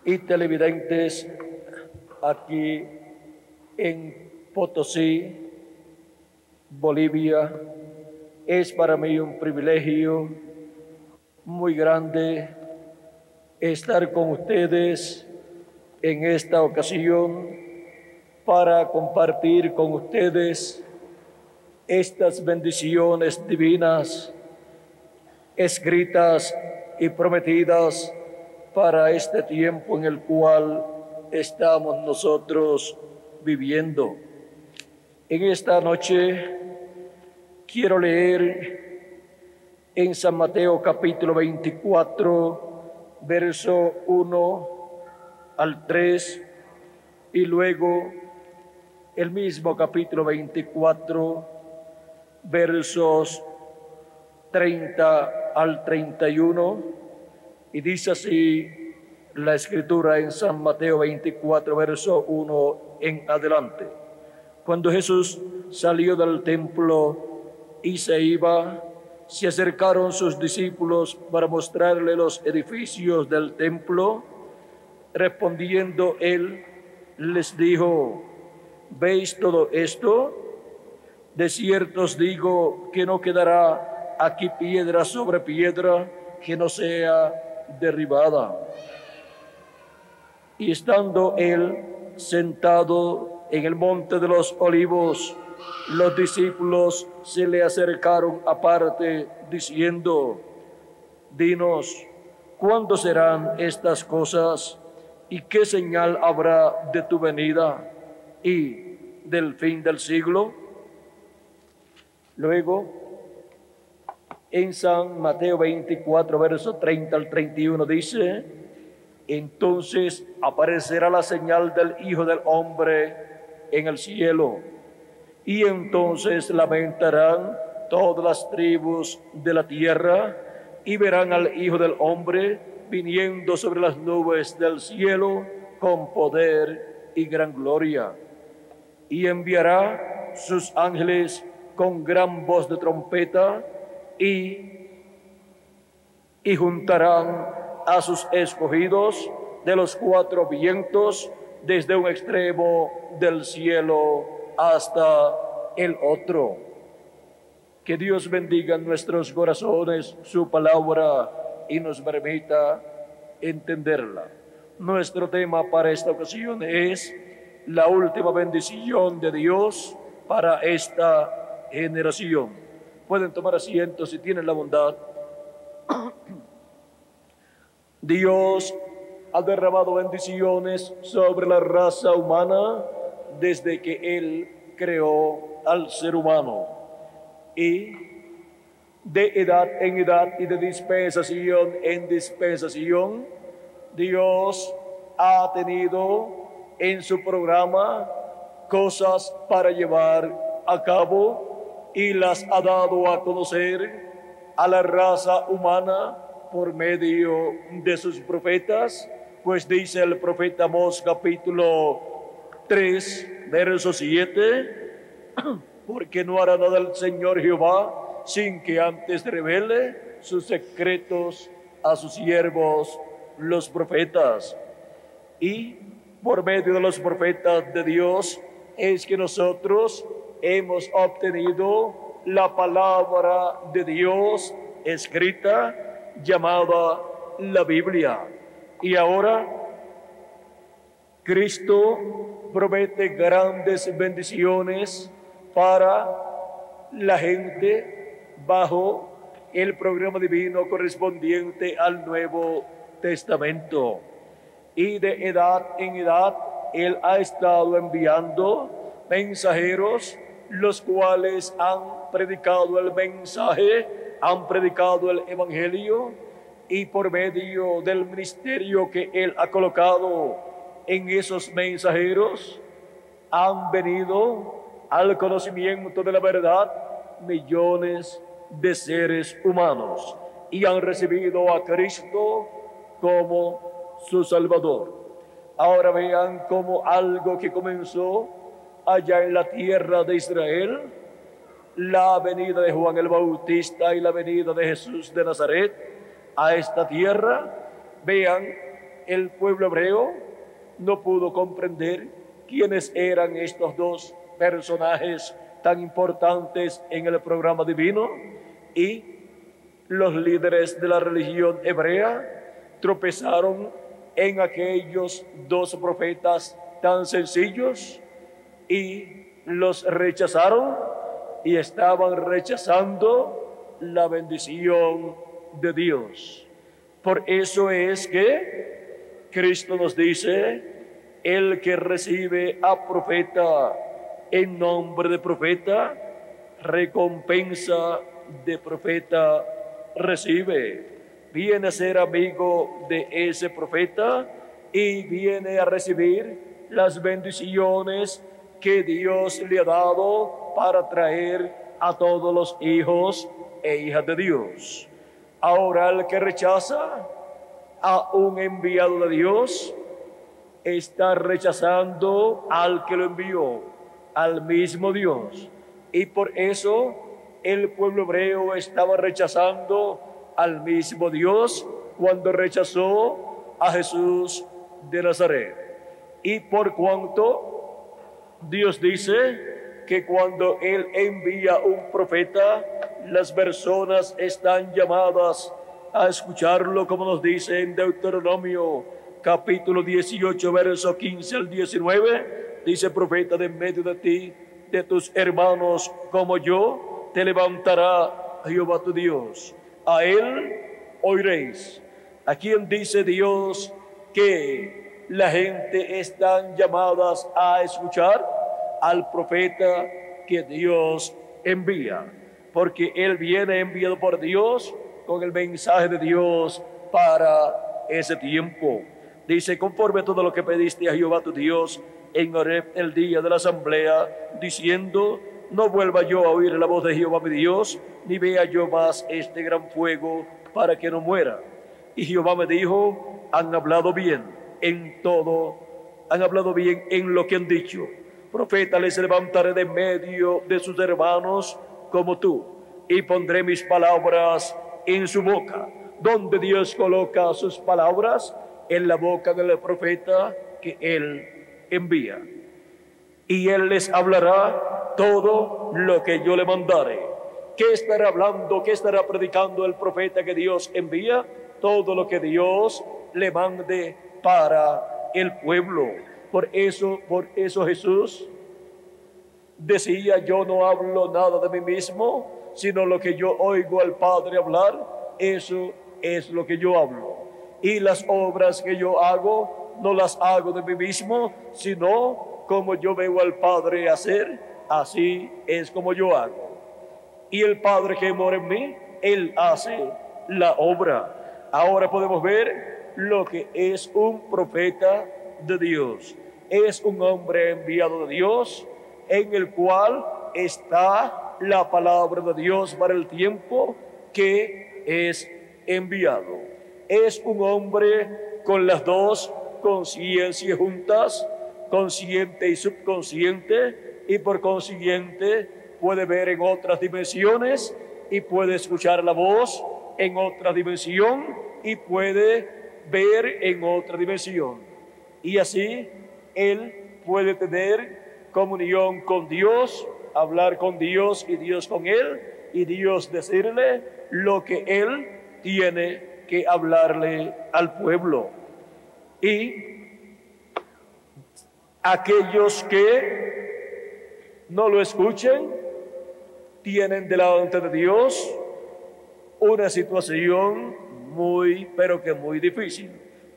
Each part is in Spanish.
y televidentes aquí en Potosí, Bolivia. Es para mí un privilegio muy grande estar con ustedes en esta ocasión para compartir con ustedes estas bendiciones divinas escritas y prometidas para este tiempo en el cual estamos nosotros viviendo. En esta noche quiero leer en San Mateo capítulo 24, verso 1 al 3, y luego el mismo capítulo 24, versos 30 al 31, y dice así la escritura en San Mateo 24, verso 1 en adelante. Cuando Jesús salió del templo y se iba, se acercaron sus discípulos para mostrarle los edificios del templo. Respondiendo él, les dijo: ¿veis todo esto? De cierto os digo que no quedará aquí piedra sobre piedra que no sea derribada. Y estando él sentado en el monte de los olivos, los discípulos se le acercaron aparte, diciendo: dinos, ¿cuándo serán estas cosas? ¿Y qué señal habrá de tu venida y del fin del siglo? Luego, en San Mateo 24, verso 30 al 31 dice: entonces aparecerá la señal del Hijo del Hombre en el cielo, y entonces lamentarán todas las tribus de la tierra, y verán al Hijo del Hombre viniendo sobre las nubes del cielo con poder y gran gloria. Y enviará sus ángeles con gran voz de trompeta, y juntarán a sus escogidos de los cuatro vientos, desde un extremo del cielo hasta el otro. Que Dios bendiga en nuestros corazones su palabra y nos permita entenderla. Nuestro tema para esta ocasión es la última bendición de Dios para esta generación. Pueden tomar asiento si tienen la bondad. Dios ha derramado bendiciones sobre la raza humana desde que Él creó al ser humano. Y de edad en edad y de dispensación en dispensación, Dios ha tenido en su programa cosas para llevar a cabo y las ha dado a conocer a la raza humana por medio de sus profetas, pues dice el profeta Amós capítulo 3, verso 7, porque no hará nada el Señor Jehová sin que antes revele sus secretos a sus siervos los profetas. Y por medio de los profetas de Dios es que nosotros hemos obtenido la palabra de Dios escrita, llamada la Biblia. Y ahora Cristo promete grandes bendiciones para la gente bajo el programa divino correspondiente al Nuevo Testamento. Y de edad en edad Él ha estado enviando mensajeros, los cuales han predicado el mensaje, han predicado el evangelio, y por medio del ministerio que Él ha colocado en esos mensajeros, han venido al conocimiento de la verdad millones de seres humanos y han recibido a Cristo como su Salvador. Ahora vean cómo algo que comenzó allá en la tierra de Israel, la venida de Juan el Bautista y la venida de Jesús de Nazaret a esta tierra, vean el pueblo hebreo no pudo comprender quiénes eran estos dos personajes tan importantes en el programa divino, y los líderes de la religión hebrea tropezaron en aquellos dos profetas tan sencillos y los rechazaron, y estaban rechazando la bendición de Dios. Por eso es que Cristo nos dice: el que recibe a profeta en nombre de profeta, recompensa de profeta recibe. Viene a ser amigo de ese profeta y viene a recibir las bendiciones que Dios le ha dado para traer a todos los hijos e hijas de Dios. Ahora, el que rechaza a un enviado de Dios está rechazando al que lo envió, al mismo Dios. Y por eso el pueblo hebreo estaba rechazando al mismo Dios cuando rechazó a Jesús de Nazaret. Y por cuanto Dios dice que cuando Él envía un profeta, las personas están llamadas a escucharlo, como nos dice en Deuteronomio capítulo 18, verso 15 al 19, dice: profeta de en medio de ti, de tus hermanos como yo, te levantará Jehová tu Dios. A él oiréis. ¿A quién dice Dios que la gente están llamadas a escuchar? Al profeta que Dios envía, porque él viene enviado por Dios con el mensaje de Dios para ese tiempo. Dice: conforme a todo lo que pediste a Jehová tu Dios en Horeb el día de la asamblea, diciendo: no vuelva yo a oír la voz de Jehová mi Dios, ni vea yo más este gran fuego, para que no muera. Y Jehová me dijo: han hablado bien en todo, han hablado bien en lo que han dicho. Profeta les levantaré de medio de sus hermanos como tú, y pondré mis palabras en su boca. Donde Dios coloca sus palabras, en la boca del profeta que él envía. Y él les hablará todo lo que yo le mandare. ¿Qué estará hablando, qué estará predicando el profeta que Dios envía? Todo lo que Dios le mande para el pueblo. Por eso Jesús decía: yo no hablo nada de mí mismo, sino lo que yo oigo al Padre hablar, eso es lo que yo hablo. Y las obras que yo hago, no las hago de mí mismo, sino como yo veo al Padre hacer, así es como yo hago. Y el Padre que mora en mí, Él hace la obra. Ahora podemos ver lo que es un profeta de Dios. Es un hombre enviado de Dios, en el cual está la palabra de Dios para el tiempo que es enviado. Es un hombre con las dos conciencias juntas, consciente y subconsciente, y por consiguiente puede ver en otras dimensiones y puede escuchar la voz en otra dimensión y puede ver en otra dimensión. Y así él puede tener comunión con Dios, hablar con Dios y Dios con él, y Dios decirle lo que él tiene que hablarle al pueblo. Y aquellos que no lo escuchen tienen delante de Dios una situación muy, pero que muy difícil.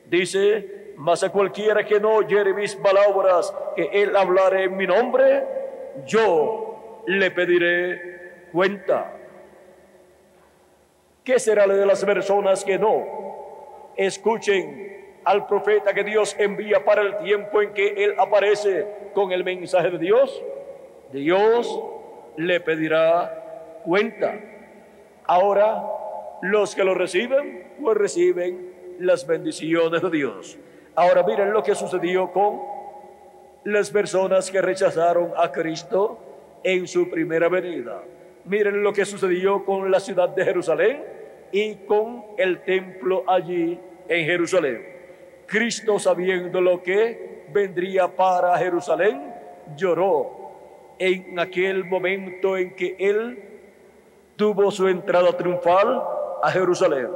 Dice: mas a cualquiera que no oyere mis palabras, que él hablare en mi nombre, yo le pediré cuenta. ¿Qué será de las personas que no escuchen al profeta que Dios envía para el tiempo en que él aparece con el mensaje de Dios? Dios le pedirá cuenta. Ahora, los que lo reciben, pues reciben las bendiciones de Dios. Ahora miren lo que sucedió con las personas que rechazaron a Cristo en su primera venida. Miren lo que sucedió con la ciudad de Jerusalén y con el templo allí en Jerusalén. Cristo, sabiendo lo que vendría para Jerusalén, lloró en aquel momento en que Él tuvo su entrada triunfal a Jerusalén.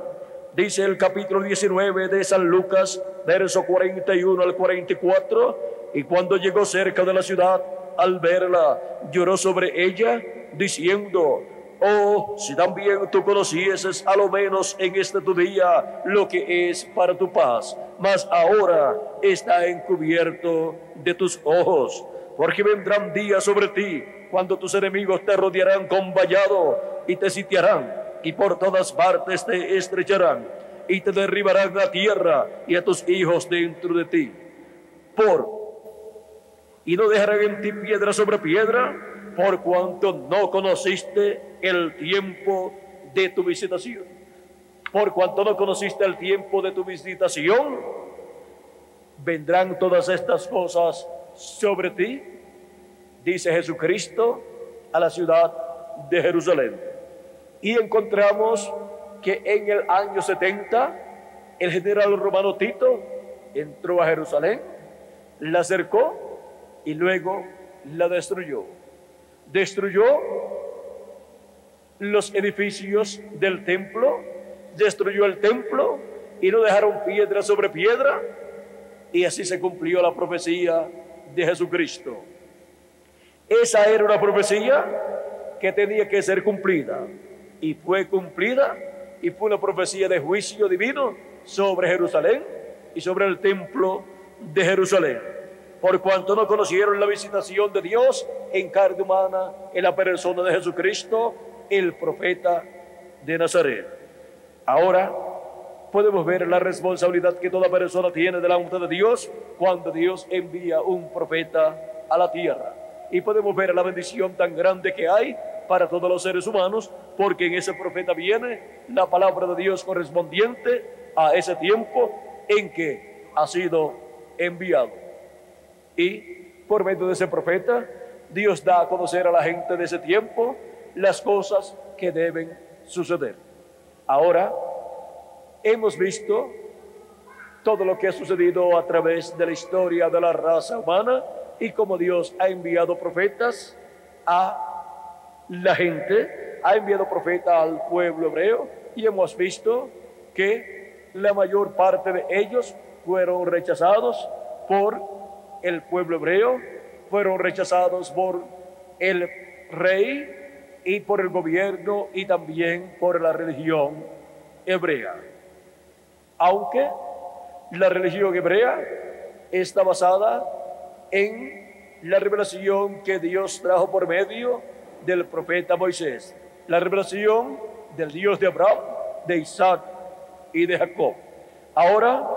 Dice el capítulo 19 de San Lucas, verso 41 al 44, y cuando llegó cerca de la ciudad, al verla, lloró sobre ella, diciendo: oh, si también tú conocieses a lo menos en este tu día lo que es para tu paz, mas ahora está encubierto de tus ojos. Porque vendrán días sobre ti, cuando tus enemigos te rodearán con vallado y te sitiarán, y por todas partes te estrecharán, y te derribarán a tierra y a tus hijos dentro de ti. Y no dejarán en ti piedra sobre piedra, por cuanto no conociste el tiempo de tu visitación. Por cuanto no conociste el tiempo de tu visitación, vendrán todas estas cosas sobre ti, dice Jesucristo a la ciudad de Jerusalén. Y encontramos que en el año 70, el general romano Tito entró a Jerusalén, la cercó y luego la destruyó. Destruyó los edificios del templo, destruyó el templo y no dejaron piedra sobre piedra, y así se cumplió la profecía de Jesucristo. Esa era una profecía que tenía que ser cumplida, y fue cumplida, y fue una profecía de juicio divino sobre Jerusalén y sobre el templo de Jerusalén, por cuanto no conocieron la visitación de Dios en carne humana, en la persona de Jesucristo, el profeta de Nazaret. Ahora podemos ver la responsabilidad que toda persona tiene delante de Dios cuando Dios envía un profeta a la tierra. Y podemos ver la bendición tan grande que hay para todos los seres humanos, porque en ese profeta viene la palabra de Dios correspondiente a ese tiempo en que ha sido enviado. Y por medio de ese profeta, Dios da a conocer a la gente de ese tiempo las cosas que deben suceder. Ahora, hemos visto todo lo que ha sucedido a través de la historia de la raza humana y cómo Dios ha enviado profetas a la gente, ha enviado profetas al pueblo hebreo, y hemos visto que la mayor parte de ellos fueron rechazados por el pueblo hebreo, fueron rechazados por el rey y por el gobierno y también por la religión hebrea. Aunque la religión hebrea está basada en la revelación que Dios trajo por medio del profeta Moisés, la revelación del Dios de Abraham, de Isaac y de Jacob. Ahora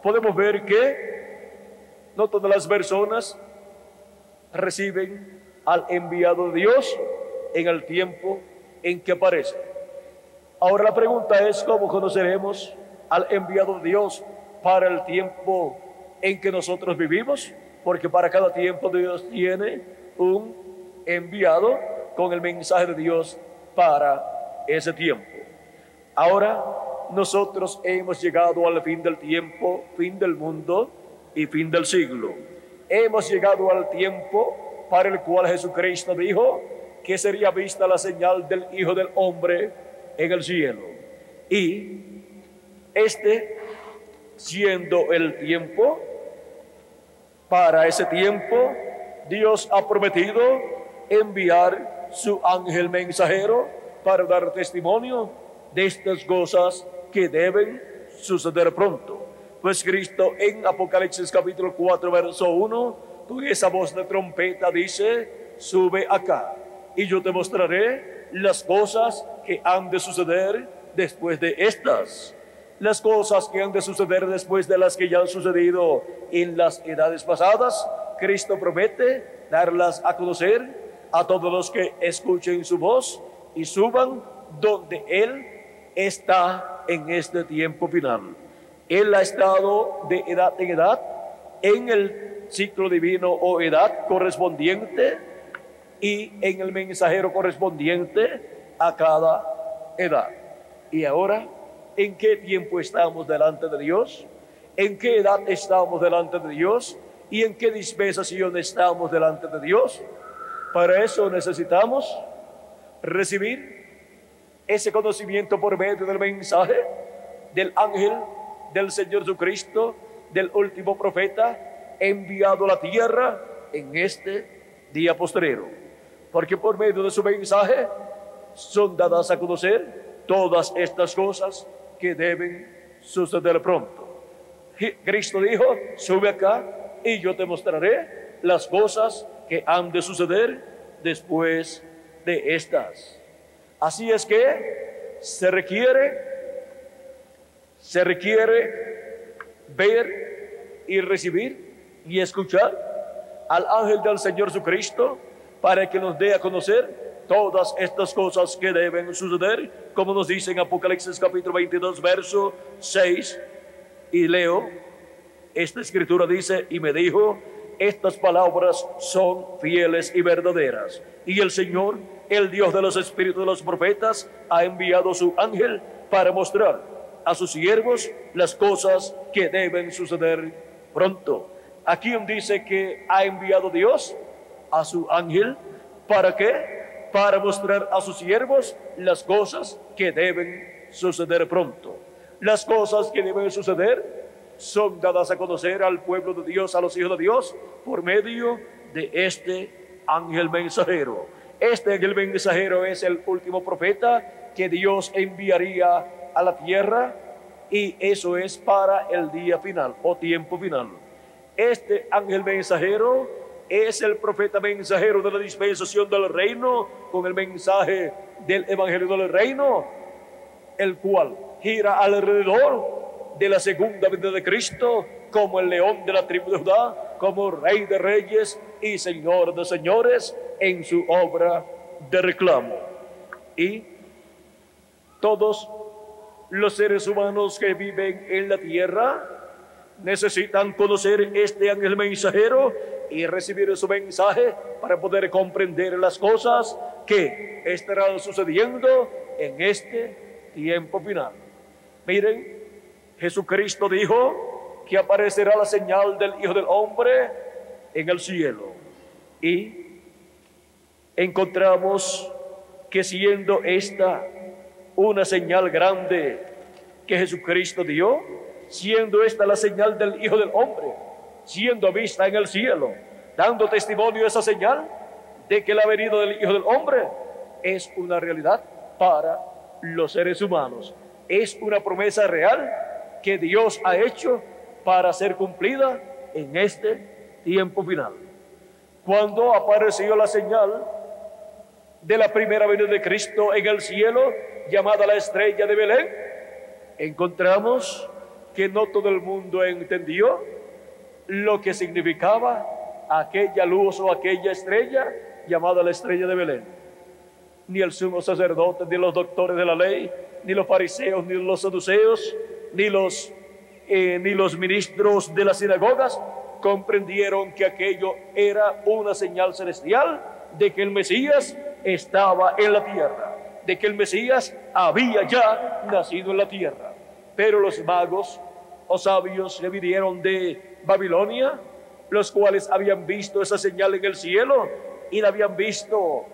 podemos ver que no todas las personas reciben al enviado de Dios en el tiempo en que aparece. Ahora la pregunta es: ¿cómo conoceremos al enviado de Dios para el tiempo en que nosotros vivimos? Porque para cada tiempo Dios tiene un enviado con el mensaje de Dios para ese tiempo. Ahora nosotros hemos llegado al fin del tiempo, fin del mundo y fin del siglo. Hemos llegado al tiempo para el cual Jesucristo dijo que sería vista la señal del Hijo del Hombre en el cielo. Y este siendo el tiempo, para ese tiempo Dios ha prometido enviar su ángel mensajero para dar testimonio de estas cosas que deben suceder pronto. Pues Cristo en Apocalipsis capítulo 4 verso 1, con esa voz de trompeta dice: sube acá y yo te mostraré las cosas que han de suceder después de estas. Las cosas que han de suceder después de las que ya han sucedido en las edades pasadas, Cristo promete darlas a conocer a todos los que escuchen su voz y suban donde Él está en este tiempo final. Él ha estado de edad en edad en el ciclo divino o edad correspondiente y en el mensajero correspondiente a cada edad. Y ahora, ¿en qué tiempo estamos delante de Dios? en qué edad estamos delante de Dios y en qué dispensación estamos delante de Dios. Para eso necesitamos recibir ese conocimiento por medio del mensaje del ángel del Señor Jesucristo, del último profeta, enviado a la tierra en este día postrero. Porque por medio de su mensaje son dadas a conocer todas estas cosas que deben suceder pronto. Cristo dijo, sube acá y yo te mostraré las cosas que han de suceder después de estas. Así es que se requiere ver y recibir y escuchar al ángel del Señor Jesucristo para que nos dé a conocer todas estas cosas que deben suceder, como nos dice en Apocalipsis capítulo 22, verso 6, y leo, esta escritura dice, y me dijo, estas palabras son fieles y verdaderas, y el Señor, el Dios de los espíritus de los profetas, ha enviado su ángel para mostrar a sus siervos las cosas que deben suceder pronto. Aquí dice que ha enviado Dios a su ángel, ¿para qué? Para mostrar a sus siervos las cosas que deben suceder pronto. Las cosas que deben suceder son dadas a conocer al pueblo de Dios, a los hijos de Dios, por medio de este ángel mensajero. Este ángel mensajero es el último profeta que Dios enviaría a la tierra, y eso es para el día final o tiempo final. Este ángel mensajero es el profeta mensajero de la dispensación del reino, con el mensaje del evangelio del reino, el cual gira alrededor de la segunda venida de Cristo, como el león de la tribu de Judá, como rey de reyes y señor de señores, en su obra de reclamo. Y todos los seres humanos que viven en la tierra necesitan conocer este ángel mensajero y recibir su mensaje para poder comprender las cosas que estarán sucediendo en este tiempo final. Miren, Jesucristo dijo que aparecerá la señal del Hijo del Hombre en el cielo, y encontramos que siendo esta una señal grande que Jesucristo dio, siendo esta la señal del Hijo del Hombre, siendo vista en el cielo, dando testimonio a esa señal de que la venida del Hijo del Hombre es una realidad para los seres humanos. Es una promesa real que Dios ha hecho para ser cumplida en este tiempo final. Cuando apareció la señal de la primera venida de Cristo en el cielo, llamada la estrella de Belén, encontramos que no todo el mundo entendió lo que significaba aquella luz o aquella estrella llamada la estrella de Belén. Ni el sumo sacerdote, ni los doctores de la ley, ni los fariseos, ni los saduceos, ni los ministros de las sinagogas comprendieron que aquello era una señal celestial de que el Mesías estaba en la tierra, de que el Mesías había ya nacido en la tierra. Pero los magos o sabios que vinieron de Babilonia, los cuales habían visto esa señal en el cielo y la habían visto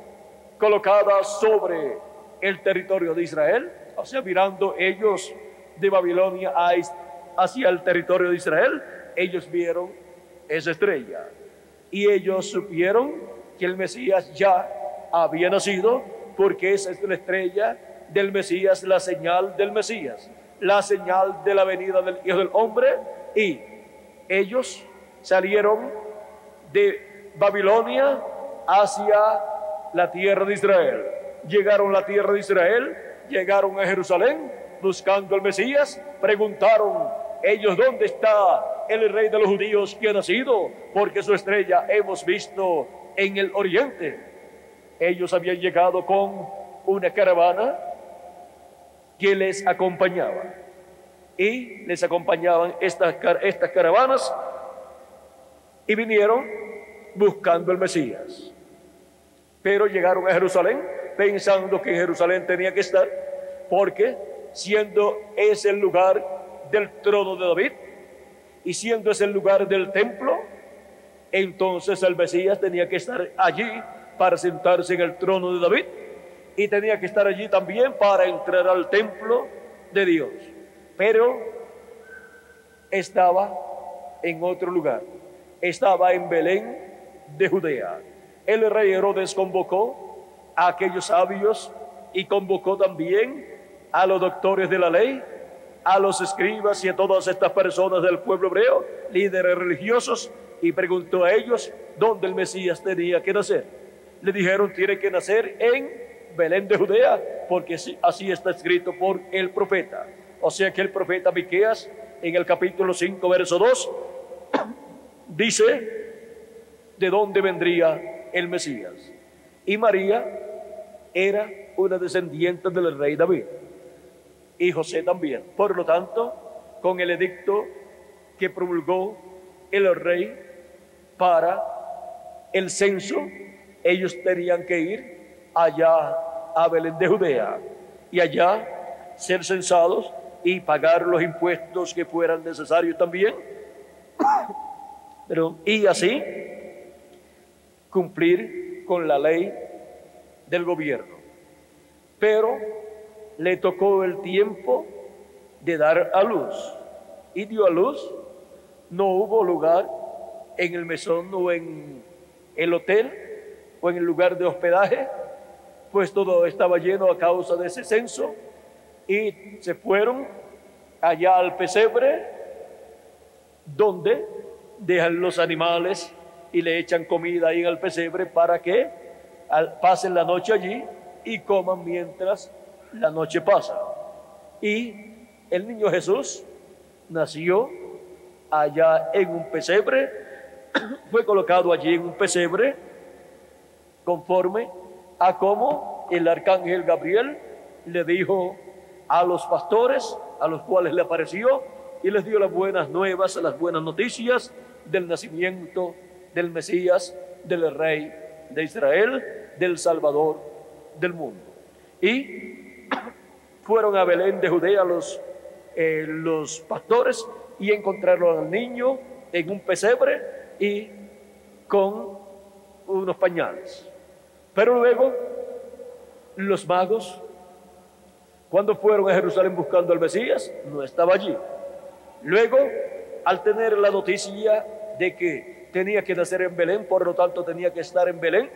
colocada sobre el territorio de Israel, o sea, mirando ellos de Babilonia hacia el territorio de Israel, ellos vieron esa estrella y ellos supieron que el Mesías ya había nacido, porque esa es la estrella del Mesías, la señal del Mesías, la señal de la venida del Hijo del Hombre. Y ellos salieron de Babilonia hacia la tierra de Israel, llegaron a la tierra de Israel, llegaron a Jerusalén buscando al Mesías, preguntaron ellos: ¿dónde está el rey de los judíos que ha nacido? Porque su estrella hemos visto en el oriente. Ellos habían llegado con una caravana que les acompañaba, y les acompañaban estas caravanas, y vinieron buscando al Mesías. Pero llegaron a Jerusalén pensando que en Jerusalén tenía que estar, porque siendo ese el lugar del trono de David, y siendo ese el lugar del templo, entonces el Mesías tenía que estar allí para sentarse en el trono de David, y tenía que estar allí también para entrar al templo de Dios. Pero estaba en otro lugar, estaba en Belén de Judea. El rey Herodes convocó a aquellos sabios y convocó también a los doctores de la ley, a los escribas y a todas estas personas del pueblo hebreo, líderes religiosos, y preguntó a ellos dónde el Mesías tenía que nacer. Le dijeron: tiene que nacer en Belén de Judea, porque así está escrito por el profeta. O sea que el profeta Miqueas, en el capítulo 5, verso 2, dice de dónde vendría el Mesías. Y María era una descendiente del rey David, y José también. Por lo tanto, con el edicto que promulgó el rey para el censo, ellos tenían que ir allá a Belén de Judea y allá ser censados y pagar los impuestos que fueran necesarios también, y así cumplir con la ley del gobierno. Pero le tocó el tiempo de dar a luz, y dio a luz. No hubo lugar en el mesón o en el hotel o en el lugar de hospedaje, pues todo estaba lleno a causa de ese censo, y se fueron allá al pesebre, donde dejan los animales y le echan comida ahí en el pesebre para que pasen la noche allí y coman mientras la noche pasa. Y el niño Jesús nació allá en un pesebre, fue colocado allí en un pesebre conforme a como el arcángel Gabriel le dijo a los pastores, a los cuales le apareció y les dio las buenas nuevas, las buenas noticias del nacimiento del Mesías, del Rey de Israel, del Salvador del mundo. Y fueron a Belén de Judea los pastores y encontraron al niño en un pesebre y con unos pañales. Pero luego los magos, cuando fueron a Jerusalén buscando al Mesías, no estaba allí. Luego, al tener la noticia de que tenía que nacer en Belén, por lo tanto tenía que estar en Belén,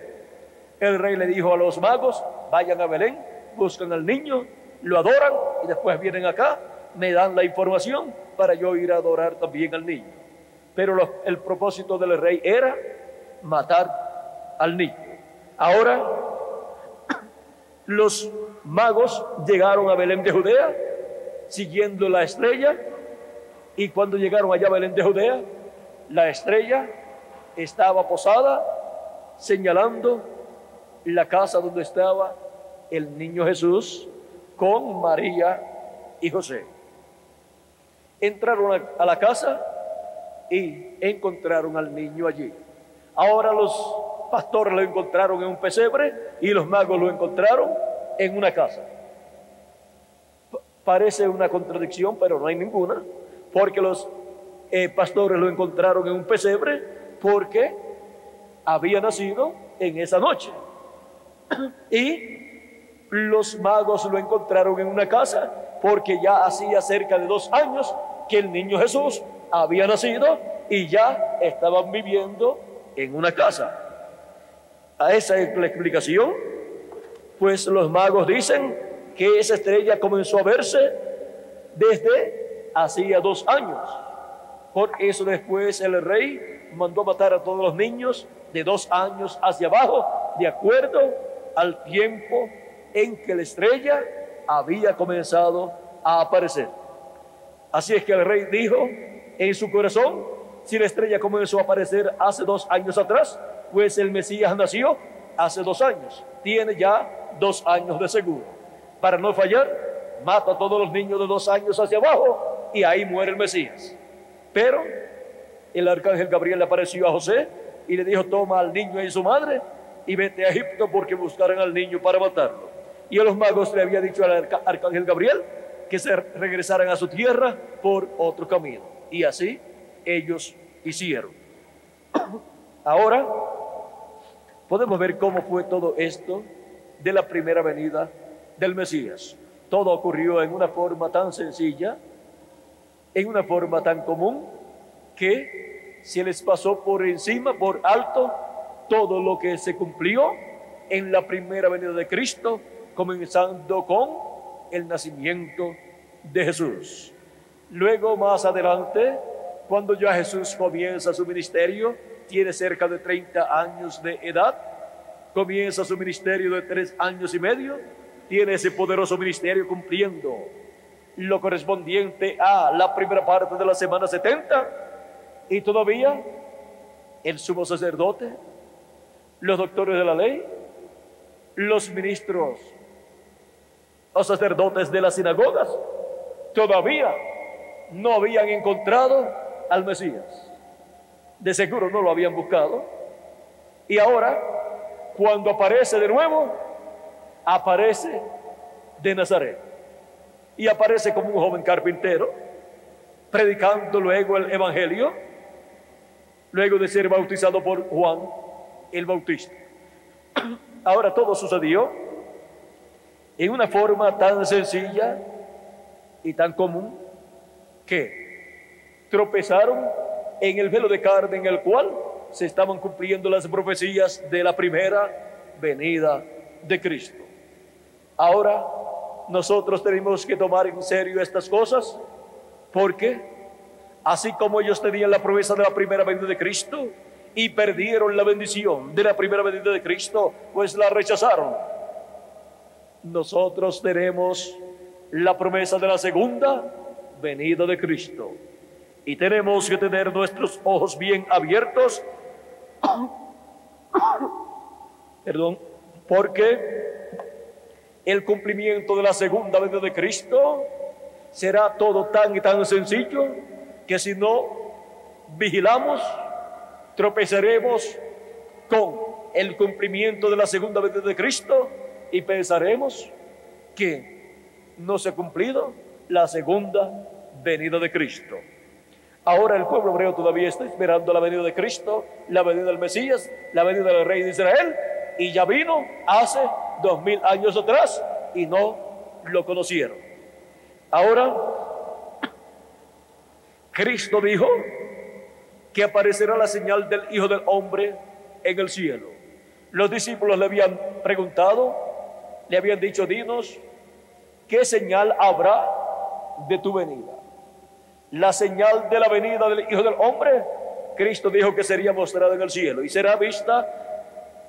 el rey le dijo a los magos: vayan a Belén, buscan al niño, lo adoran y después vienen acá, me dan la información para yo ir a adorar también al niño. Pero el propósito del rey era matar al niño. Ahora, los magos llegaron a Belén de Judea siguiendo la estrella, y cuando llegaron allá a Belén de Judea, la estrella estaba posada señalando la casa donde estaba el niño Jesús con María y José. Entraron a la casa y encontraron al niño allí. Ahora los pastores lo encontraron en un pesebre y los magos lo encontraron en una casa. Parece una contradicción, pero no hay ninguna, porque los pastores lo encontraron en un pesebre porque había nacido en esa noche, y los magos lo encontraron en una casa porque ya hacía cerca de 2 años que el niño Jesús había nacido y ya estaban viviendo en una casa. A esa es la explicación, pues los magos dicen que esa estrella comenzó a verse desde hacía 2 años. Por eso después el rey mandó matar a todos los niños de 2 años hacia abajo, de acuerdo al tiempo en que la estrella había comenzado a aparecer. Así es que el rey dijo en su corazón: si la estrella comenzó a aparecer hace 2 años atrás, pues el Mesías nació hace 2 años, tiene ya 2 años de seguro. Para no fallar, mata a todos los niños de 2 años hacia abajo y ahí muere el Mesías. Pero el arcángel Gabriel le apareció a José y le dijo: toma al niño y su madre y vete a Egipto, porque buscarán al niño para matarlo. Y a los magos le había dicho al arcángel Gabriel que se regresaran a su tierra por otro camino. Y así ellos hicieron. Ahora podemos ver cómo fue todo esto de la primera venida del Mesías. Todo ocurrió en una forma tan sencilla, en una forma tan común, que se les pasó por encima, por alto, todo lo que se cumplió en la primera venida de Cristo, comenzando con el nacimiento de Jesús. Luego, más adelante, cuando ya Jesús comienza su ministerio, tiene cerca de 30 años de edad, comienza su ministerio de 3 años y medio, tiene ese poderoso ministerio cumpliendo lo correspondiente a la primera parte de la semana 70, y todavía el sumo sacerdote, los doctores de la ley, los ministros o sacerdotes de las sinagogas, todavía no habían encontrado al Mesías. De seguro no lo habían buscado. Y ahora, cuando aparece de nuevo, aparece de Nazaret. Y aparece como un joven carpintero, predicando luego el Evangelio, luego de ser bautizado por Juan el Bautista. Ahora todo sucedió en una forma tan sencilla y tan común que tropezaron en el velo de carne en el cual se estaban cumpliendo las profecías de la primera venida de Cristo. Ahora nosotros tenemos que tomar en serio estas cosas, porque así como ellos tenían la promesa de la primera venida de Cristo y perdieron la bendición de la primera venida de Cristo, pues la rechazaron, nosotros tenemos la promesa de la segunda venida de Cristo y tenemos que tener nuestros ojos bien abiertos porque el cumplimiento de la segunda venida de Cristo será todo tan y tan sencillo que si no vigilamos, tropezaremos con el cumplimiento de la segunda venida de Cristo y pensaremos que no se ha cumplido la segunda venida de Cristo. Ahora el pueblo hebreo todavía está esperando la venida de Cristo, la venida del Mesías, la venida del Rey de Israel, y ya vino hace 2000 años atrás y no lo conocieron. Ahora Cristo dijo que aparecerá la señal del Hijo del Hombre en el cielo. Los discípulos le habían preguntado, le habían dicho: dinos, ¿qué señal habrá de tu venida? La señal de la venida del Hijo del Hombre, Cristo dijo que sería mostrada en el cielo y será vista,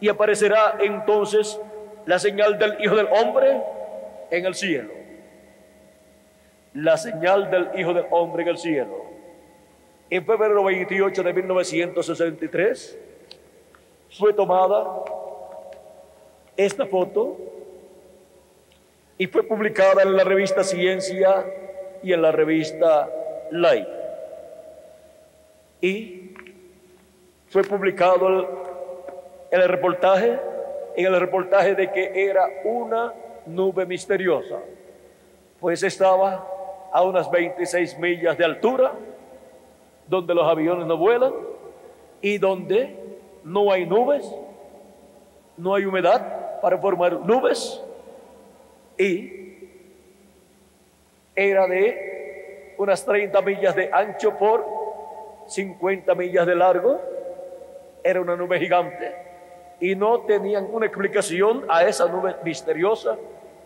y aparecerá entonces la señal del Hijo del Hombre en el cielo. La señal del Hijo del Hombre en el cielo. En febrero 28 de 1963 fue tomada esta foto y fue publicada en la revista Ciencia y en la revista Life. Y fue publicado en el reportaje de que era una nube misteriosa, pues estaba a unas 26 millas de altura, donde los aviones no vuelan y donde no hay nubes, no hay humedad para formar nubes, y era de unas 30 millas de ancho por 50 millas de largo. Era una nube gigante y no tenían una explicación a esa nube misteriosa,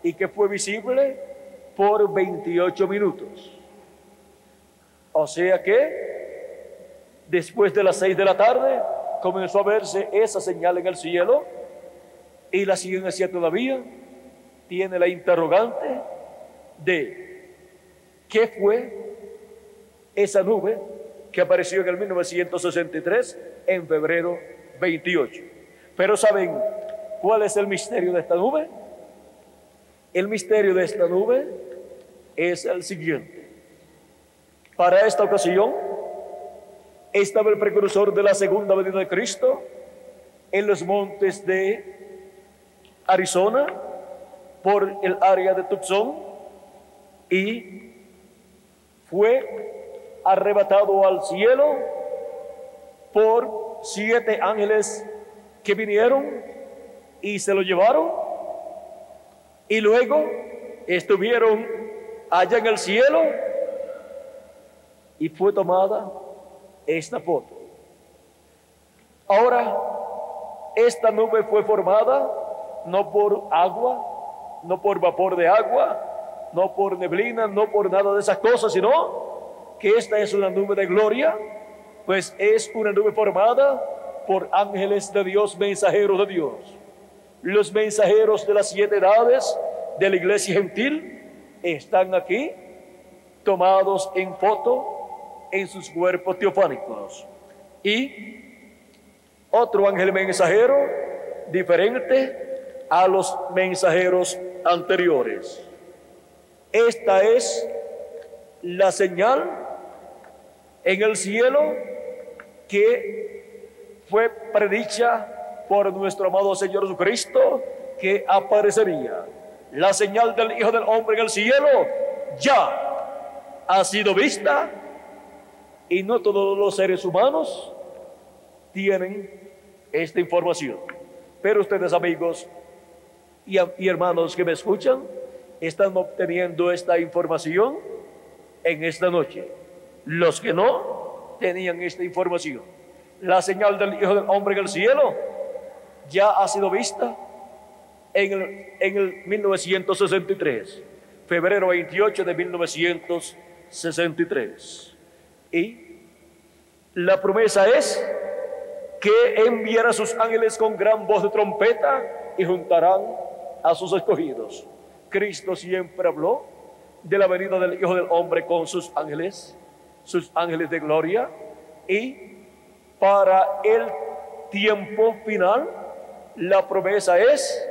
y que fue visible por 28 minutos. O sea que después de las 6 de la tarde comenzó a verse esa señal en el cielo, y la ciencia todavía tiene la interrogante de qué fue esa nube que apareció en el 1963 en febrero 28. Pero ¿saben cuál es el misterio de esta nube? El misterio de esta nube es el siguiente. Para esta ocasión estaba el precursor de la segunda venida de Cristo en los montes de Arizona, por el área de Tucson, y fue arrebatado al cielo por 7 ángeles que vinieron y se lo llevaron, y luego estuvieron allá en el cielo y fue tomada esta foto. Ahora, esta nube fue formada no por agua, no por vapor de agua, no por neblina, no por nada de esas cosas, sino que esta es una nube de gloria, pues es una nube formada por ángeles de Dios, mensajeros de Dios. Los mensajeros de las 7 edades de la iglesia gentil están aquí, tomados en foto en sus cuerpos teofánicos. Y otro ángel mensajero diferente a los mensajeros anteriores. Esta es la señal en el cielo que fue predicha por nuestro amado Señor Jesucristo, que aparecería. La señal del Hijo del Hombre en el cielo ya ha sido vista, y no todos los seres humanos tienen esta información. Pero ustedes, amigos y hermanos que me escuchan, están obteniendo esta información en esta noche. Los que no tenían esta información, la señal del Hijo del Hombre en el cielo ya ha sido vista en el 1963, febrero 28 de 1963. Y la promesa es que enviará a sus ángeles con gran voz de trompeta y juntarán a sus escogidos. Cristo siempre habló de la venida del Hijo del Hombre con sus ángeles de gloria, y para el tiempo final la promesa es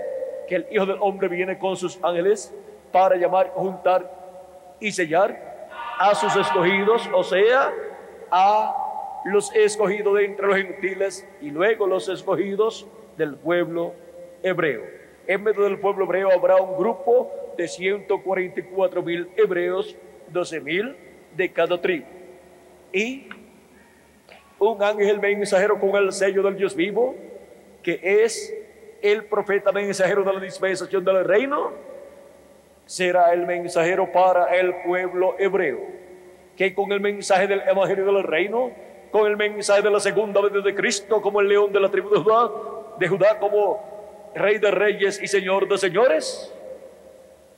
que el Hijo del Hombre viene con sus ángeles para llamar, juntar y sellar a sus escogidos, o sea, a los escogidos de entre los gentiles y luego los escogidos del pueblo hebreo. En medio del pueblo hebreo habrá un grupo de 144,000 hebreos, 12,000 de cada tribu. Y un ángel mensajero con el sello del Dios vivo, que es el profeta mensajero de la dispensación del reino, será el mensajero para el pueblo hebreo, que con el mensaje del evangelio del reino, con el mensaje de la segunda venida de Cristo, como el león de la tribu de Judá, como rey de reyes y señor de señores,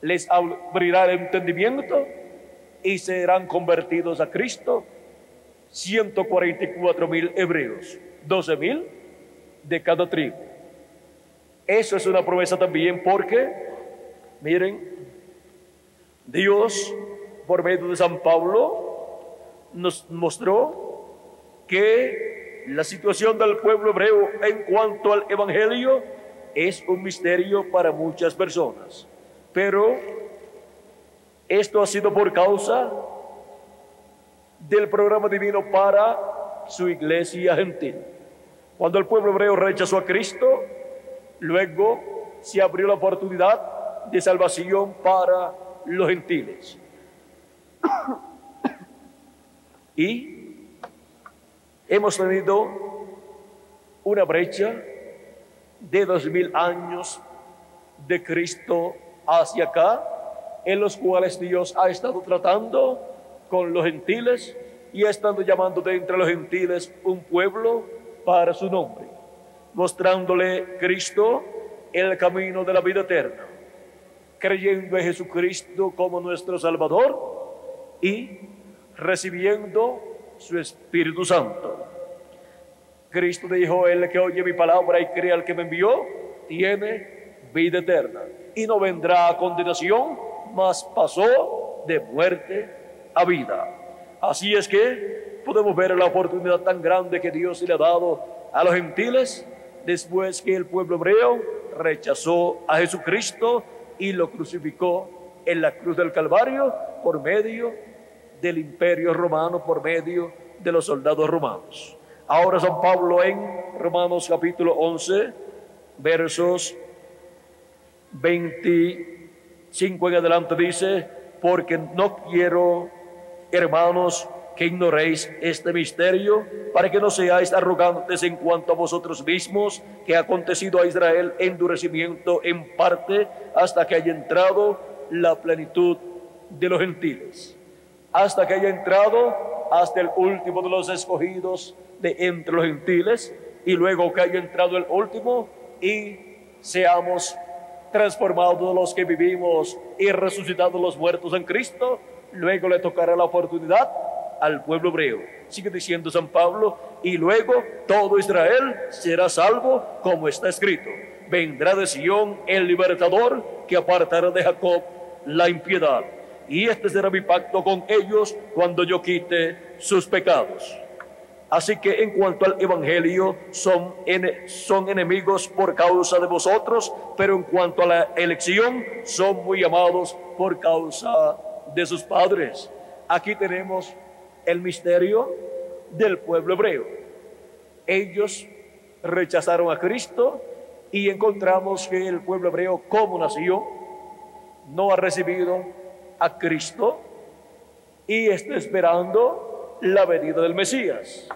les abrirá el entendimiento y serán convertidos a Cristo 144,000 hebreos, 12,000 de cada tribu. Eso es una promesa también, porque miren, Dios por medio de San Pablo nos mostró que la situación del pueblo hebreo en cuanto al evangelio es un misterio para muchas personas, pero esto ha sido por causa del programa divino para su iglesia gentil. Cuando el pueblo hebreo rechazó a Cristo, luego se abrió la oportunidad de salvación para los gentiles. Y hemos tenido una brecha de 2000 años de Cristo hacia acá, en los cuales Dios ha estado tratando con los gentiles y ha estado llamando de entre los gentiles un pueblo para su nombre, mostrándole Cristo el camino de la vida eterna, creyendo en Jesucristo como nuestro Salvador y recibiendo su Espíritu Santo. Cristo dijo: el que oye mi palabra y cree al que me envió tiene vida eterna y no vendrá a condenación, mas pasó de muerte a vida. Así es que podemos ver la oportunidad tan grande que Dios le ha dado a los gentiles después que el pueblo hebreo rechazó a Jesucristo y lo crucificó en la cruz del Calvario por medio del imperio romano, por medio de los soldados romanos. Ahora San Pablo en Romanos capítulo 11, versos 25 en adelante dice: porque no quiero, hermanos, que ignoréis este misterio, para que no seáis arrogantes en cuanto a vosotros mismos, que ha acontecido a Israel endurecimiento en parte, hasta que haya entrado la plenitud de los gentiles, hasta que haya entrado hasta el último de los escogidos de entre los gentiles, y luego que haya entrado el último y seamos transformados los que vivimos y resucitados los muertos en Cristo, luego le tocará la oportunidad al pueblo hebreo. Sigue diciendo San Pablo, y luego todo Israel será salvo, como está escrito: vendrá de Sión el libertador, que apartará de Jacob la impiedad, y este será mi pacto con ellos cuando yo quite sus pecados. Así que en cuanto al Evangelio, son enemigos por causa de vosotros, pero en cuanto a la elección, son muy amados por causa de sus padres. Aquí tenemos el misterio del pueblo hebreo. Ellos rechazaron a Cristo, y encontramos que el pueblo hebreo como nación no ha recibido a Cristo y está esperando la venida del Mesías.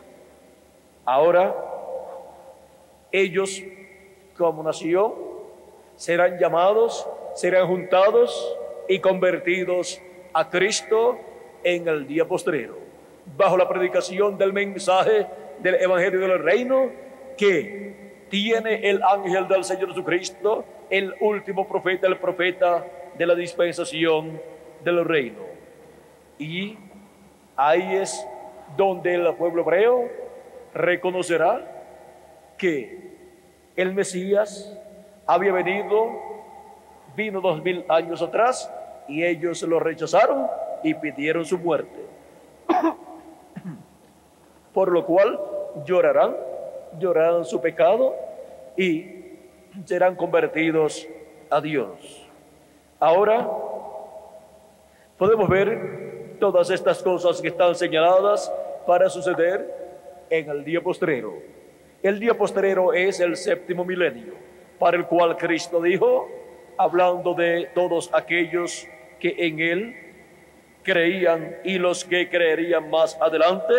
Ahora ellos como nación serán llamados, serán juntados y convertidos a Cristo en el día postrero, bajo la predicación del mensaje del Evangelio del Reino, que tiene el ángel del Señor Jesucristo, el último profeta, el profeta de la dispensación del reino. Y ahí es donde el pueblo hebreo reconocerá que el Mesías había vino 2000 años atrás, y ellos lo rechazaron y pidieron su muerte. Por lo cual llorarán su pecado y serán convertidos a Dios. Ahora podemos ver todas estas cosas que están señaladas para suceder en el día postrero. El día postrero es el séptimo milenio, para el cual Cristo dijo, hablando de todos aquellos que en Él creían y los que creerían más adelante,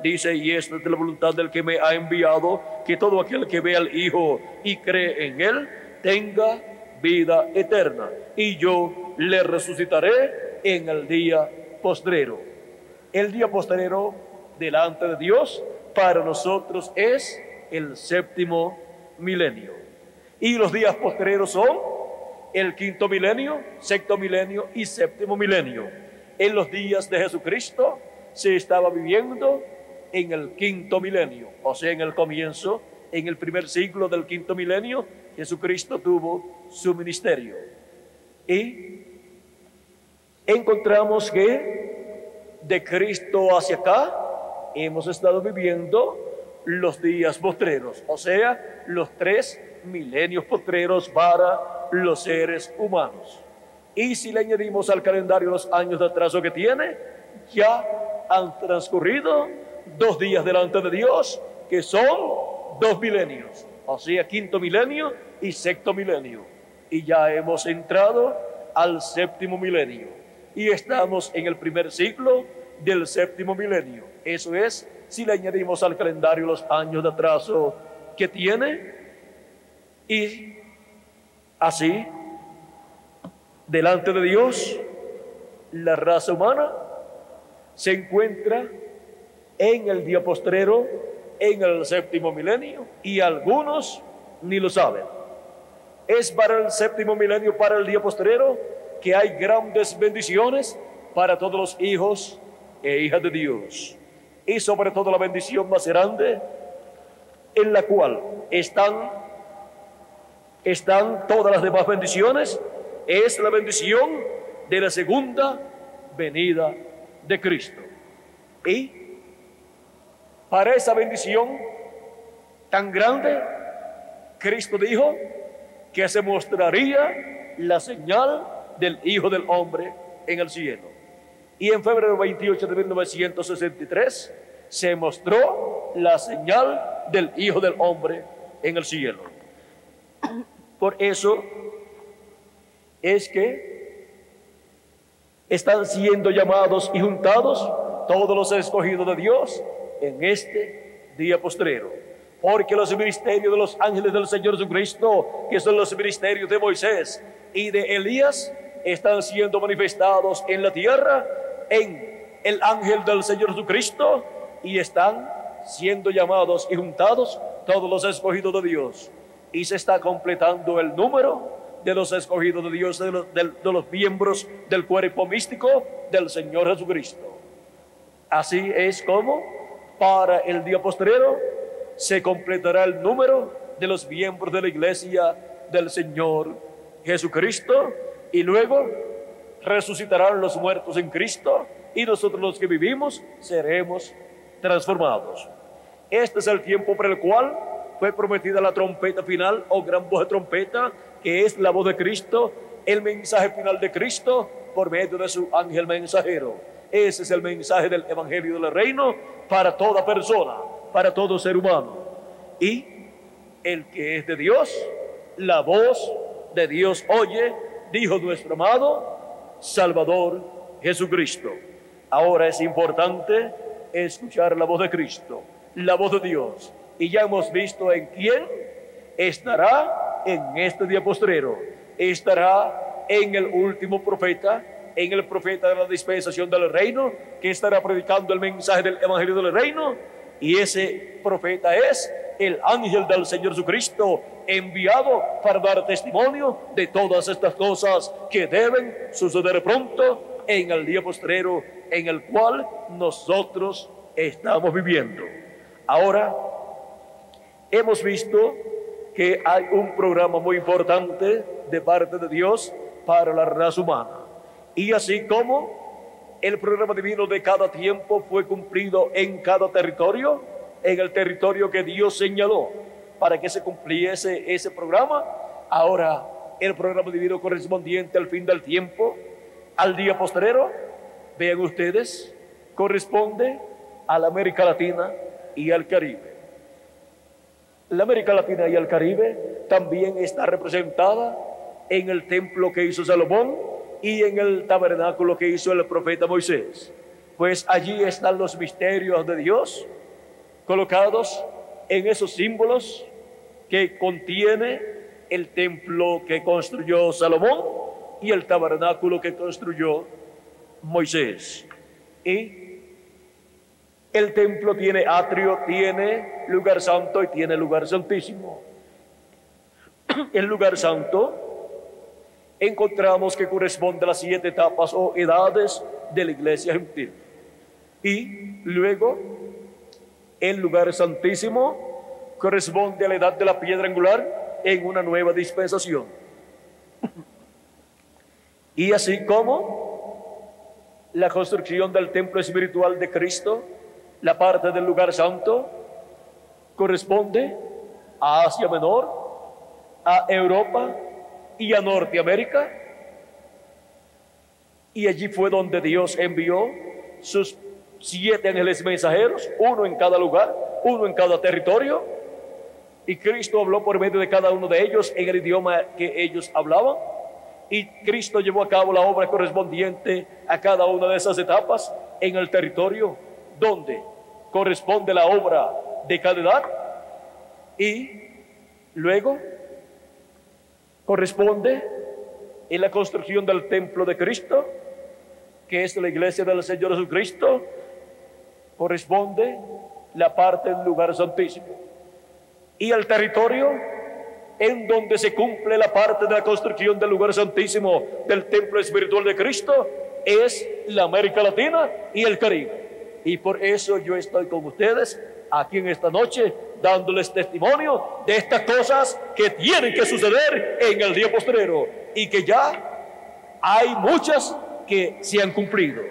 dice: y esta es la voluntad del que me ha enviado, que todo aquel que ve al Hijo y cree en Él tenga vida eterna, y yo le resucitaré en el día postrero. El día postrero delante de Dios para nosotros es el séptimo milenio, y los días postreros son el quinto milenio, sexto milenio y séptimo milenio. En los días de Jesucristo se estaba viviendo en el quinto milenio, o sea, en el comienzo, en el primer siglo del quinto milenio, Jesucristo tuvo su ministerio. Y encontramos que de Cristo hacia acá hemos estado viviendo los días postreros, o sea, los 3 milenios postreros para los seres humanos. Y si le añadimos al calendario los años de atraso que tiene, ya han transcurrido 2 días delante de Dios, que son 2 milenios, o sea, quinto milenio y sexto milenio. Y ya hemos entrado al séptimo milenio, y estamos en el primer siglo del séptimo milenio. Eso es, si le añadimos al calendario los años de atraso que tiene, y así, delante de Dios, la raza humana se encuentra en el día postrero, en el séptimo milenio, y algunos ni lo saben. Es para el séptimo milenio, para el día postrero, que hay grandes bendiciones para todos los hijos e hijas de Dios, y sobre todo la bendición más grande, en la cual están todas las demás bendiciones, es la bendición de la segunda venida de Cristo. Y para esa bendición tan grande, Cristo dijo que se mostraría la señal del Hijo del Hombre en el cielo. Y en febrero 28 de 1963 se mostró la señal del Hijo del Hombre en el cielo. Por eso es que están siendo llamados y juntados todos los escogidos de Dios en este día postrero. Porque los ministerios de los ángeles del Señor Jesucristo, que son los ministerios de Moisés y de Elías, están siendo manifestados en la tierra en el ángel del Señor Jesucristo, y están siendo llamados y juntados todos los escogidos de Dios. Y se está completando el número de los escogidos de Dios, de los miembros del cuerpo místico del Señor Jesucristo. Así es como para el día postrero se completará el número de los miembros de la iglesia del Señor Jesucristo, y luego resucitarán los muertos en Cristo, y nosotros los que vivimos seremos transformados. Este es el tiempo para el cual fue prometida la trompeta final o gran voz de trompeta, que es la voz de Cristo, el mensaje final de Cristo por medio de su ángel mensajero. Ese es el mensaje del Evangelio del Reino para toda persona, para todo ser humano. Y el que es de Dios, la voz de Dios oye, dijo nuestro amado Salvador Jesucristo. Ahora es importante escuchar la voz de Cristo, la voz de Dios. Y ya hemos visto en quién estará en este día postrero. Estará en el último profeta, en el profeta de la dispensación del reino, que estará predicando el mensaje del Evangelio del Reino. Y ese profeta es el ángel del Señor Jesucristo, enviado para dar testimonio de todas estas cosas que deben suceder pronto en el día postrero en el cual nosotros estamos viviendo. Ahora, hemos visto que hay un programa muy importante de parte de Dios para la raza humana. Y así como el programa divino de cada tiempo fue cumplido en cada territorio, en el territorio que Dios señaló para que se cumpliese ese programa, ahora el programa divino correspondiente al fin del tiempo, al día postrero, vean ustedes, corresponde a la América Latina y al Caribe. La América Latina y el Caribe también está representada en el templo que hizo Salomón y en el tabernáculo que hizo el profeta Moisés. Pues allí están los misterios de Dios colocados en esos símbolos que contiene el templo que construyó Salomón y el tabernáculo que construyó Moisés. Y el templo tiene atrio, tiene lugar santo y tiene lugar santísimo. El lugar santo encontramos que corresponde a las 7 etapas o edades de la iglesia gentil. Y luego el lugar santísimo corresponde a la edad de la piedra angular en una nueva dispensación. Y así como la construcción del templo espiritual de Cristo, la parte del lugar santo corresponde a Asia Menor, a Europa y a Norteamérica. Y allí fue donde Dios envió sus 7 ángeles mensajeros, uno en cada lugar, uno en cada territorio. Y Cristo habló por medio de cada uno de ellos en el idioma que ellos hablaban. Y Cristo llevó a cabo la obra correspondiente a cada una de esas etapas en el territorio donde corresponde la obra de cada edad. Y luego corresponde en la construcción del templo de Cristo, que es la iglesia del Señor Jesucristo, corresponde la parte del lugar santísimo. Y el territorio en donde se cumple la parte de la construcción del lugar santísimo del templo espiritual de Cristo es la América Latina y el Caribe. Y por eso yo estoy con ustedes aquí en esta noche dándoles testimonio de estas cosas que tienen que suceder en el día postrero y que ya hay muchas que se han cumplido.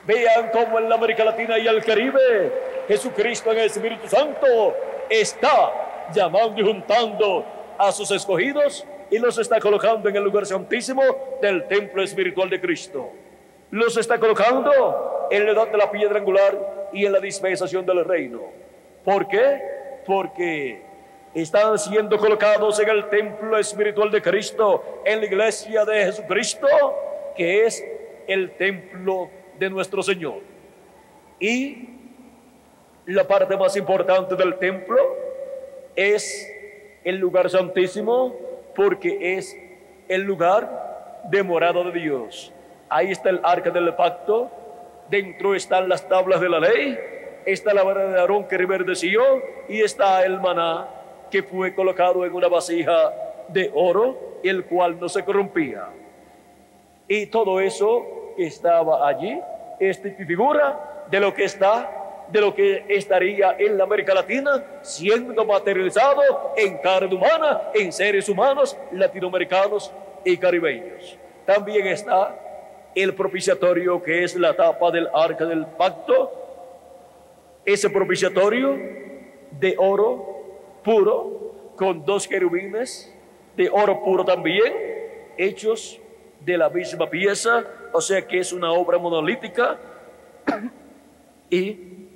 Vean cómo en la América Latina y el Caribe Jesucristo en el Espíritu Santo está llamando y juntando a sus escogidos y los está colocando en el lugar santísimo del templo espiritual de Cristo. Los está colocando en la edad de la piedra angular y en la dispensación del reino. ¿Por qué? Porque están siendo colocados en el templo espiritual de Cristo, en la iglesia de Jesucristo, que es el templo de nuestro Señor. Y la parte más importante del templo es el lugar santísimo, porque es el lugar de morada de Dios. Ahí está el arca del pacto, dentro están las tablas de la ley, está la vara de Aarón que reverdeció, y está el maná que fue colocado en una vasija de oro, el cual no se corrompía. Y todo eso que estaba allí es figura de lo que estaría en la América Latina, siendo materializado en carne humana, en seres humanos latinoamericanos y caribeños. También está el propiciatorio, que es la tapa del arca del pacto. Ese propiciatorio de oro puro, con 2 querubines de oro puro también, hechos de la misma pieza, o sea que es una obra monolítica. Y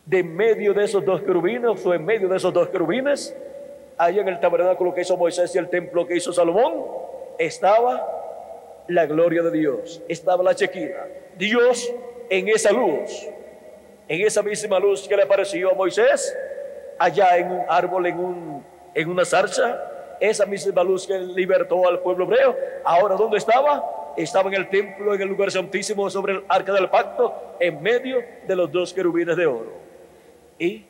de medio de esos 2 querubines, o en medio de esos 2 querubines, allá en el tabernáculo que hizo Moisés y el templo que hizo Salomón, estaba la gloria de Dios, estaba la Shekinah, Dios en esa luz, en esa misma luz que le apareció a Moisés, allá en un árbol, en una zarza, esa misma luz que libertó al pueblo hebreo. Ahora, ¿dónde estaba? Estaba en el templo, en el lugar santísimo, sobre el arca del pacto, en medio de los 2 querubines de oro. Y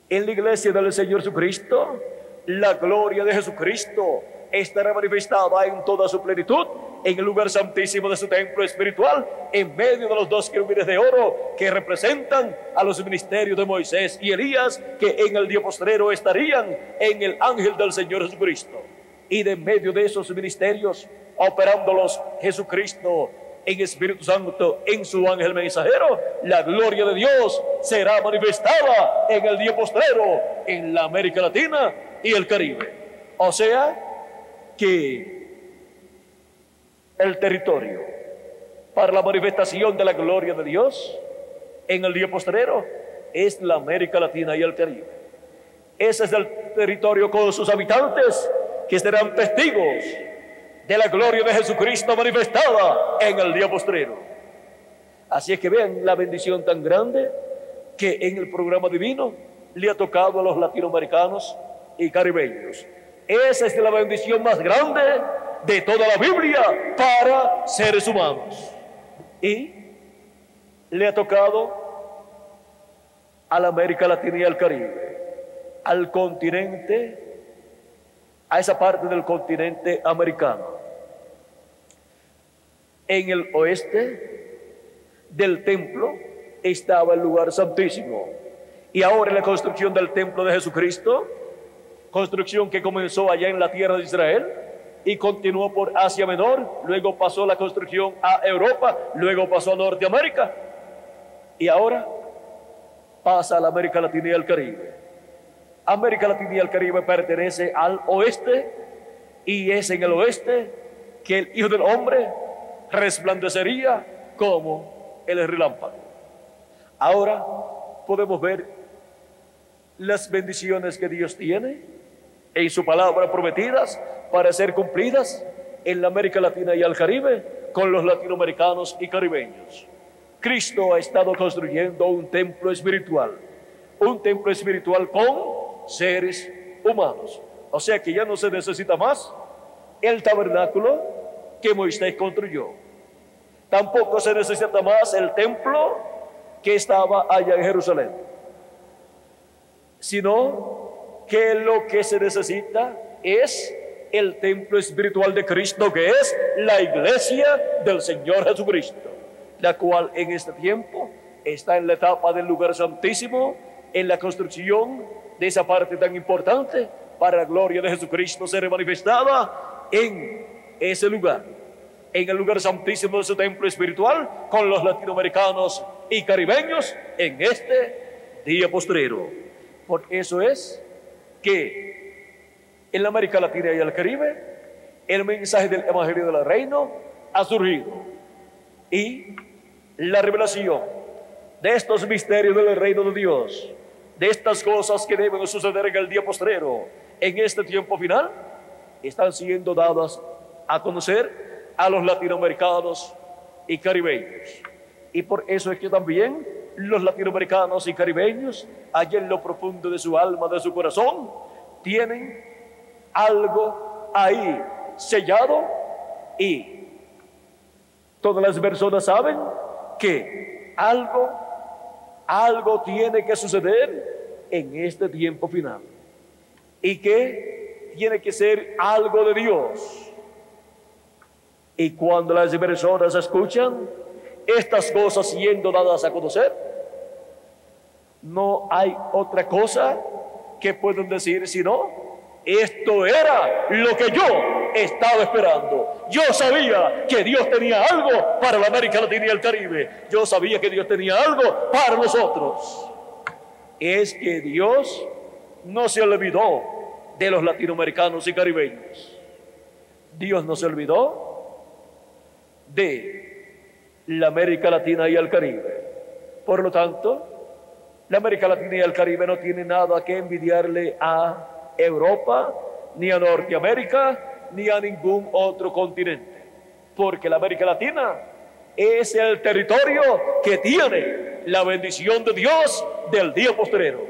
en la iglesia del Señor Jesucristo, la gloria de Jesucristo estará manifestada en toda su plenitud en el lugar santísimo de su templo espiritual, en medio de los 2 querubines de oro que representan a los ministerios de Moisés y Elías, que en el día postrero estarían en el ángel del Señor Jesucristo. Y de medio de esos ministerios, operándolos Jesucristo en Espíritu Santo, en su ángel mensajero, la gloria de Dios será manifestada en el día postrero en la América Latina y el Caribe. O sea que el territorio para la manifestación de la gloria de Dios en el día postrero es la América Latina y el Caribe. Ese es el territorio con sus habitantes que serán testigos de la gloria de Jesucristo manifestada en el día postrero. Así es que vean la bendición tan grande que en el programa divino le ha tocado a los latinoamericanos y caribeños. Esa es la bendición más grande de toda la Biblia para seres humanos. Y le ha tocado a la América Latina y al Caribe, al continente, a esa parte del continente americano. En el oeste del templo estaba el lugar santísimo, y ahora en la construcción del templo de Jesucristo, construcción que comenzó allá en la tierra de Israel y continuó por Asia Menor, luego pasó la construcción a Europa, luego pasó a Norteamérica, y ahora pasa a la América Latina y al Caribe. América Latina y el Caribe pertenece al oeste, y es en el oeste que el Hijo del Hombre resplandecería como el relámpago. Ahora podemos ver las bendiciones que Dios tiene en su palabra prometidas para ser cumplidas en la América Latina y al Caribe con los latinoamericanos y caribeños. Cristo ha estado construyendo un templo espiritual con seres humanos. O sea que ya no se necesita más el tabernáculo que Moisés construyó. Tampoco se necesita más el templo que estaba allá en Jerusalén, sino que lo que se necesita es el templo espiritual de Cristo, que es la iglesia del Señor Jesucristo, la cual en este tiempo está en la etapa del lugar santísimo, en la construcción de esa parte tan importante para la gloria de Jesucristo ser manifestada en ese lugar, en el lugar santísimo de su templo espiritual, con los latinoamericanos y caribeños en este día postrero. Por eso es que en la América Latina y el Caribe el mensaje del Evangelio del Reino ha surgido, y la revelación de estos misterios del reino de Dios, de estas cosas que deben suceder en el día postrero, en este tiempo final, están siendo dadas a conocer a los latinoamericanos y caribeños. Y por eso es que también los latinoamericanos y caribeños, allá en lo profundo de su alma, de su corazón, tienen algo ahí sellado, y todas las personas saben que algo tiene que suceder en este tiempo final, y que tiene que ser algo de Dios. Y cuando las personas escuchan estas cosas siendo dadas a conocer, no hay otra cosa que puedan decir sino: esto era lo que yo estaba esperando. Yo sabía que Dios tenía algo para la América Latina y el Caribe. Yo sabía que Dios tenía algo para nosotros. Es que Dios no se olvidó de los latinoamericanos y caribeños. Dios no se olvidó de la América Latina y el Caribe. Por lo tanto, la América Latina y el Caribe no tiene nada que envidiarle a Europa, ni a Norteamérica, ni a ningún otro continente, porque la América Latina es el territorio que tiene la bendición de Dios del día postrero,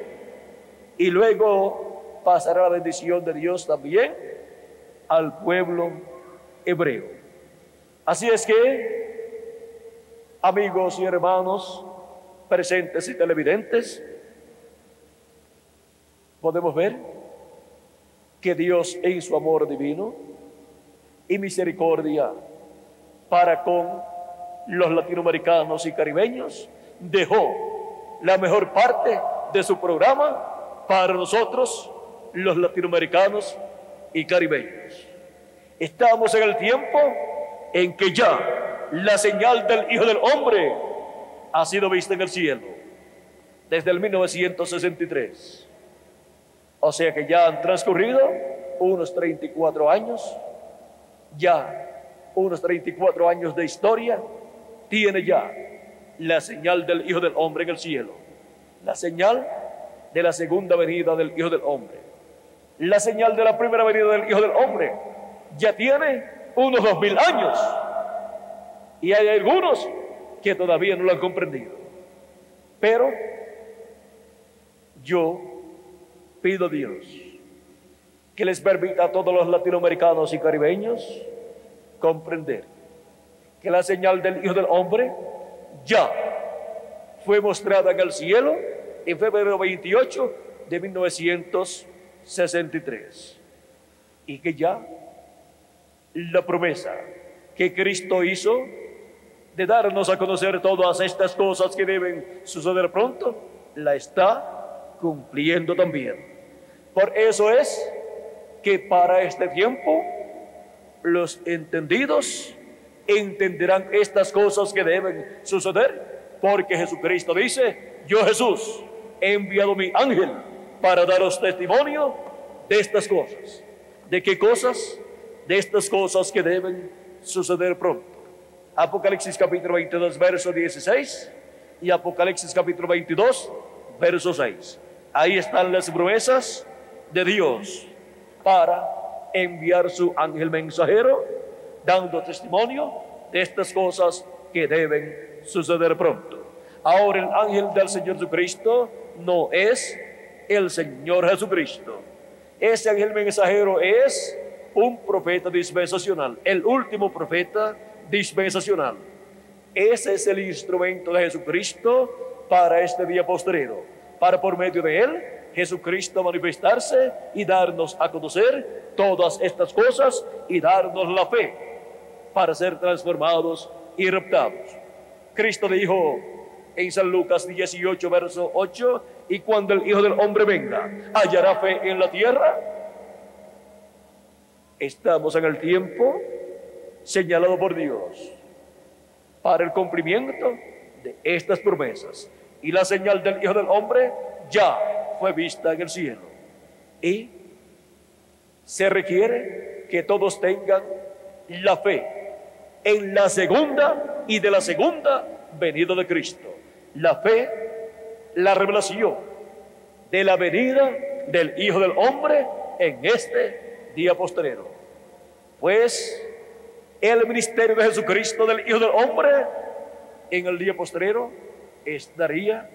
y luego pasará la bendición de Dios también al pueblo hebreo. Así es que, amigos y hermanos presentes y televidentes, podemos ver que Dios, en su amor divino y misericordia para con los latinoamericanos y caribeños, dejó la mejor parte de su programa para nosotros, los latinoamericanos y caribeños. Estamos en el tiempo en que ya la señal del Hijo del Hombre ha sido vista en el cielo desde el 1963. O sea que ya han transcurrido unos 34 años, ya unos 34 años de historia tiene ya la señal del Hijo del Hombre en el cielo, la señal de la segunda venida del Hijo del Hombre, la señal de la primera venida del Hijo del Hombre. Ya tiene unos 2000 años, y hay algunos que todavía no lo han comprendido. Pero yo pido a Dios que les permita a todos los latinoamericanos y caribeños comprender que la señal del Hijo del Hombre ya fue mostrada en el cielo en febrero 28 de 1963, y que ya la promesa que Cristo hizo de darnos a conocer todas estas cosas que deben suceder pronto, la está cumpliendo también. Por eso es que para este tiempo los entendidos entenderán estas cosas que deben suceder, porque Jesucristo dice: yo, Jesús, he enviado mi ángel para daros testimonio de estas cosas. ¿De qué cosas? De estas cosas que deben suceder pronto. Apocalipsis capítulo 22, verso 16, y Apocalipsis capítulo 22, verso 6. Ahí están las promesas de Dios para enviar su ángel mensajero, dando testimonio de estas cosas que deben suceder pronto. Ahora, el ángel del Señor Jesucristo no es el Señor Jesucristo. Ese ángel mensajero es un profeta dispensacional, el último profeta dispensacional. Ese es el instrumento de Jesucristo para este día postrero, para por medio de él Jesucristo manifestarse y darnos a conocer todas estas cosas y darnos la fe para ser transformados y raptados. Cristo dijo en San Lucas 18, verso 8: y cuando el Hijo del Hombre venga, ¿hallará fe en la tierra? Estamos en el tiempo señalado por Dios para el cumplimiento de estas promesas, y la señal del Hijo del Hombre ya fue vista en el cielo, y se requiere que todos tengan la fe en la segunda y de la segunda venida de Cristo, la fe, la revelación de la venida del Hijo del Hombre en este día postrero. Pues el ministerio de Jesucristo, del Hijo del Hombre, en el día postrero estaría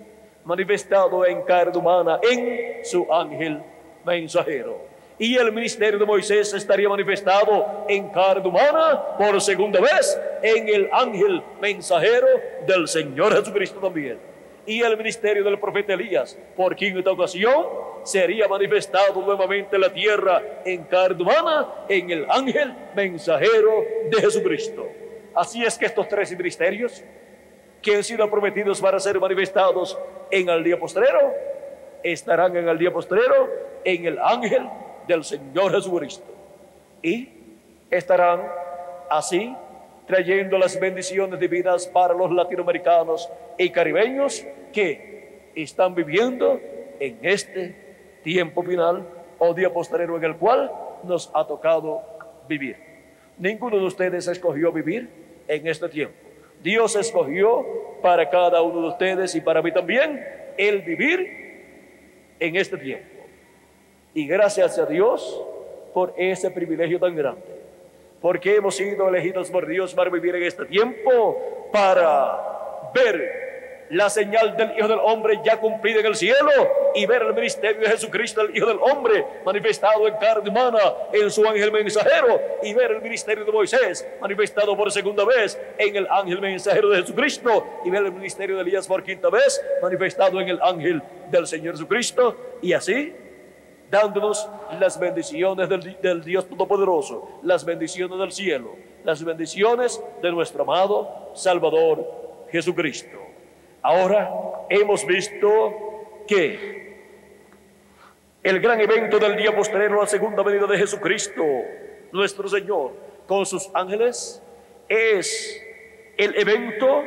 manifestado en carne humana en su ángel mensajero. Y el ministerio de Moisés estaría manifestado en carne humana por segunda vez en el ángel mensajero del Señor Jesucristo también. Y el ministerio del profeta Elías, por quinta ocasión, sería manifestado nuevamente en la tierra en carne humana en el ángel mensajero de Jesucristo. Así es que estos tres ministerios que han sido prometidos para ser manifestados en el día postrero, estarán en el día postrero en el ángel del Señor Jesucristo. Y estarán así trayendo las bendiciones divinas para los latinoamericanos y caribeños que están viviendo en este tiempo final o día postrero en el cual nos ha tocado vivir. Ninguno de ustedes escogió vivir en este tiempo. Dios escogió para cada uno de ustedes y para mí también el vivir en este tiempo. Y gracias a Dios por ese privilegio tan grande, porque hemos sido elegidos por Dios para vivir en este tiempo, para ver la señal del Hijo del Hombre ya cumplida en el cielo y ver el ministerio de Jesucristo, el Hijo del Hombre, manifestado en carne humana en su ángel mensajero, y ver el ministerio de Moisés manifestado por segunda vez en el ángel mensajero de Jesucristo, y ver el ministerio de Elías por quinta vez manifestado en el ángel del Señor Jesucristo, y así dándonos las bendiciones del Dios Todopoderoso, las bendiciones del cielo, las bendiciones de nuestro amado Salvador Jesucristo. Ahora hemos visto que el gran evento del día postrero, la segunda venida de Jesucristo, nuestro Señor, con sus ángeles, es el evento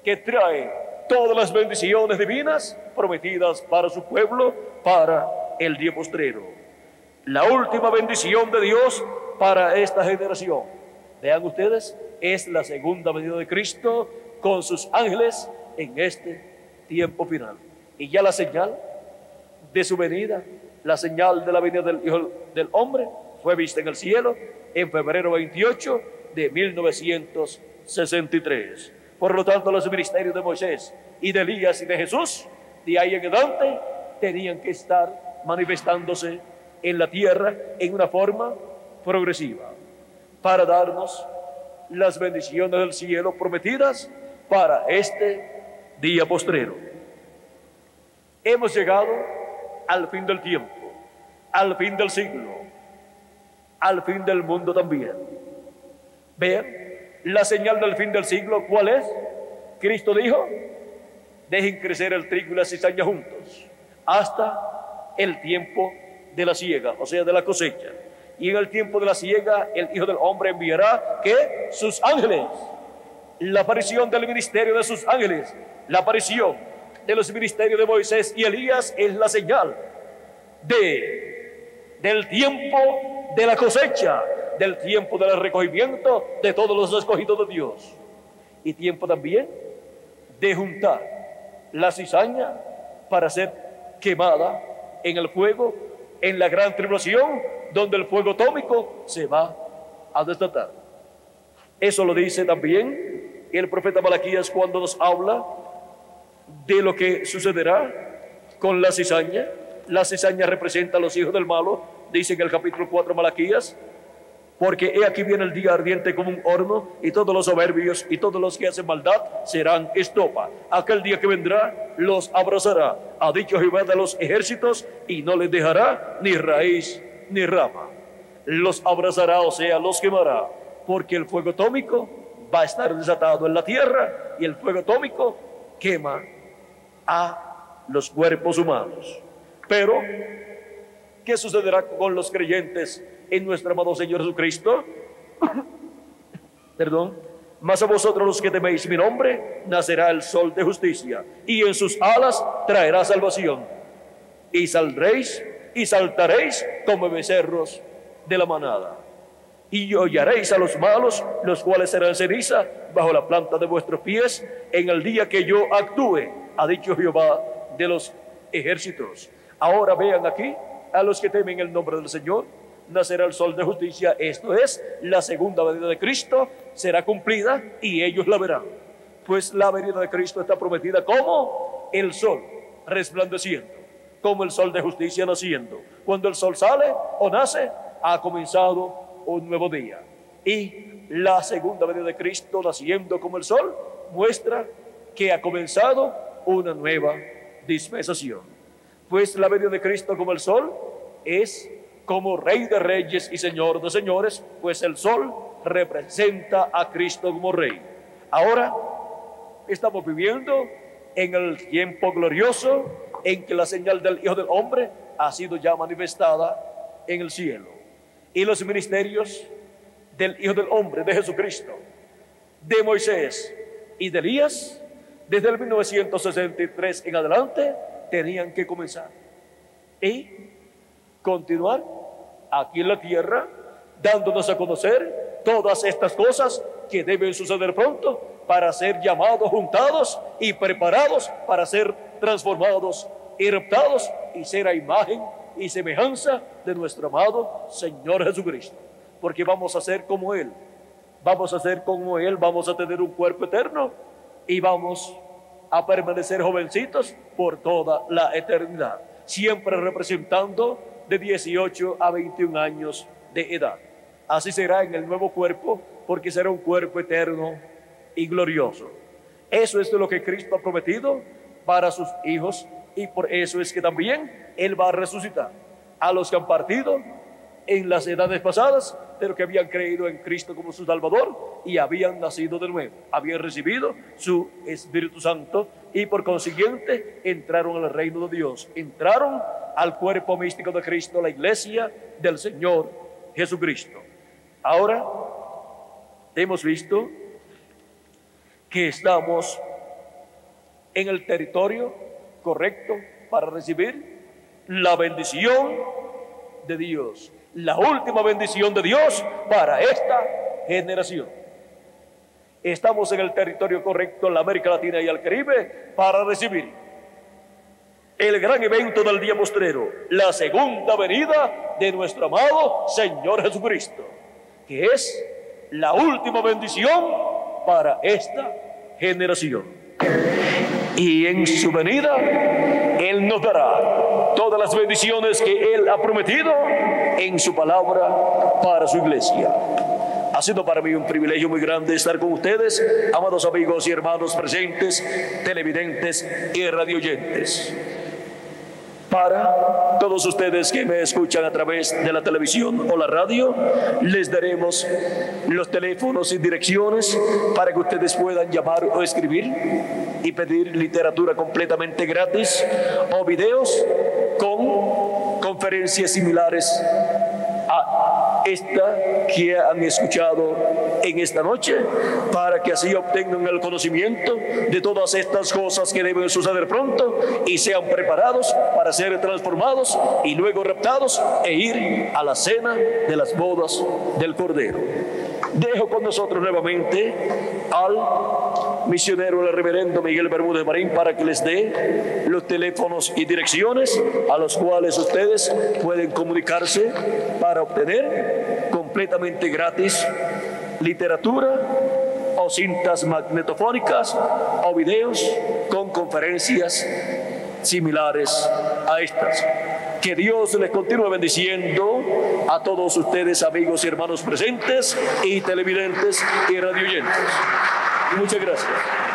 que trae todas las bendiciones divinas prometidas para su pueblo, para el día postrero. La última bendición de Dios para esta generación, vean ustedes, es la segunda venida de Cristo con sus ángeles en este tiempo final. Y ya la señal de su venida, la señal de la venida del Hijo del Hombre, fue vista en el cielo en febrero 28 de 1963. Por lo tanto, los ministerios de Moisés y de Elías y de Jesús, de ahí en adelante, tenían que estar manifestándose en la tierra en una forma progresiva, para darnos las bendiciones del cielo prometidas para este día postrero. Hemos llegado al fin del tiempo, al fin del siglo, al fin del mundo también. Vean, la señal del fin del siglo, ¿cuál es? Cristo dijo: dejen crecer el trigo y la cizaña juntos hasta el tiempo de la siega, o sea, de la cosecha. Y en el tiempo de la siega, el Hijo del Hombre enviará, ¿qué? Sus ángeles. La aparición del ministerio de sus ángeles, la aparición de los ministerios de Moisés y Elías es la señal del tiempo de la cosecha, del tiempo del recogimiento de todos los escogidos de Dios, y tiempo también de juntar la cizaña para ser quemada en el fuego en la gran tribulación, donde el fuego atómico se va a desatar. Eso lo dice también el profeta Malaquías cuando nos habla de lo que sucederá con la cizaña. La cizaña representa a los hijos del malo, dice en el capítulo 4 Malaquías: porque he aquí viene el día ardiente como un horno, y todos los soberbios y todos los que hacen maldad serán estopa. Aquel día que vendrá los abrazará, ha dicho Jehová de los ejércitos, y no les dejará ni raíz ni rama. Los abrazará, o sea, los quemará, porque el fuego atómico va a estar desatado en la tierra, y el fuego atómico quema a los cuerpos humanos. Pero, ¿qué sucederá con los creyentes en nuestro amado Señor Jesucristo? Mas a vosotros los que teméis mi nombre, nacerá el sol de justicia, y en sus alas traerá salvación. Y saldréis y saltaréis como becerros de la manada. Y hollaréis a los malos, los cuales serán ceniza bajo la planta de vuestros pies, en el día que yo actúe, ha dicho Jehová de los ejércitos. Ahora vean aquí, a los que temen el nombre del Señor, nacerá el sol de justicia. Esto es, la segunda venida de Cristo será cumplida y ellos la verán. Pues la venida de Cristo está prometida como el sol resplandeciendo, como el sol de justicia naciendo. Cuando el sol sale o nace, ha comenzado un nuevo día. Y la segunda venida de Cristo naciendo como el sol muestra que ha comenzado una nueva dispensación. Pues la venida de Cristo como el sol es como Rey de Reyes y Señor de Señores, pues el sol representa a Cristo como Rey. Ahora estamos viviendo en el tiempo glorioso en que la señal del Hijo del Hombre ha sido ya manifestada en el cielo. Y los ministerios del Hijo del Hombre, de Jesucristo, de Moisés y de Elías, desde el 1963 en adelante, tenían que comenzar y continuar aquí en la tierra, dándonos a conocer todas estas cosas que deben suceder pronto para ser llamados, juntados y preparados para ser transformados y raptados y ser a imagen y semejanza de nuestro amado Señor Jesucristo. Porque vamos a ser como Él, vamos a ser como Él, vamos a tener un cuerpo eterno y vamos a permanecer jovencitos por toda la eternidad, siempre representando de 18 a 21 años de edad. Así será en el nuevo cuerpo, porque será un cuerpo eterno y glorioso. Eso es lo que Cristo ha prometido para sus hijos, y por eso es que también Él va a resucitar a los que han partido en las edades pasadas, pero que habían creído en Cristo como su Salvador y habían nacido de nuevo, habían recibido su Espíritu Santo y por consiguiente entraron al reino de Dios, entraron al cuerpo místico de Cristo, la iglesia del Señor Jesucristo. Ahora hemos visto que estamos en el territorio correcto para recibir la bendición de Dios, la última bendición de Dios para esta generación. Estamos en el territorio correcto en la América Latina y el Caribe para recibir el gran evento del día postrero, la segunda venida de nuestro amado Señor Jesucristo, que es la última bendición para esta generación. Y en su venida Él nos dará todas las bendiciones que Él ha prometido en su palabra para su iglesia. Ha sido para mí un privilegio muy grande estar con ustedes, amados amigos y hermanos presentes, televidentes y radioyentes. Para todos ustedes que me escuchan a través de la televisión o la radio, les daremos los teléfonos y direcciones para que ustedes puedan llamar o escribir y pedir literatura completamente gratis o videos con conferencias similares a esta que han escuchado en esta noche, para que así obtengan el conocimiento de todas estas cosas que deben suceder pronto y sean preparados para ser transformados y luego raptados e ir a la cena de las bodas del Cordero. Dejo con nosotros nuevamente al misionero, el reverendo Miguel Bermúdez Marín, para que les dé los teléfonos y direcciones a los cuales ustedes pueden comunicarse para obtener completamente gratis literatura o cintas magnetofónicas o videos con conferencias similares a estas. Que Dios les continúe bendiciendo a todos ustedes, amigos y hermanos presentes y televidentes y radioyentes. Muchas gracias.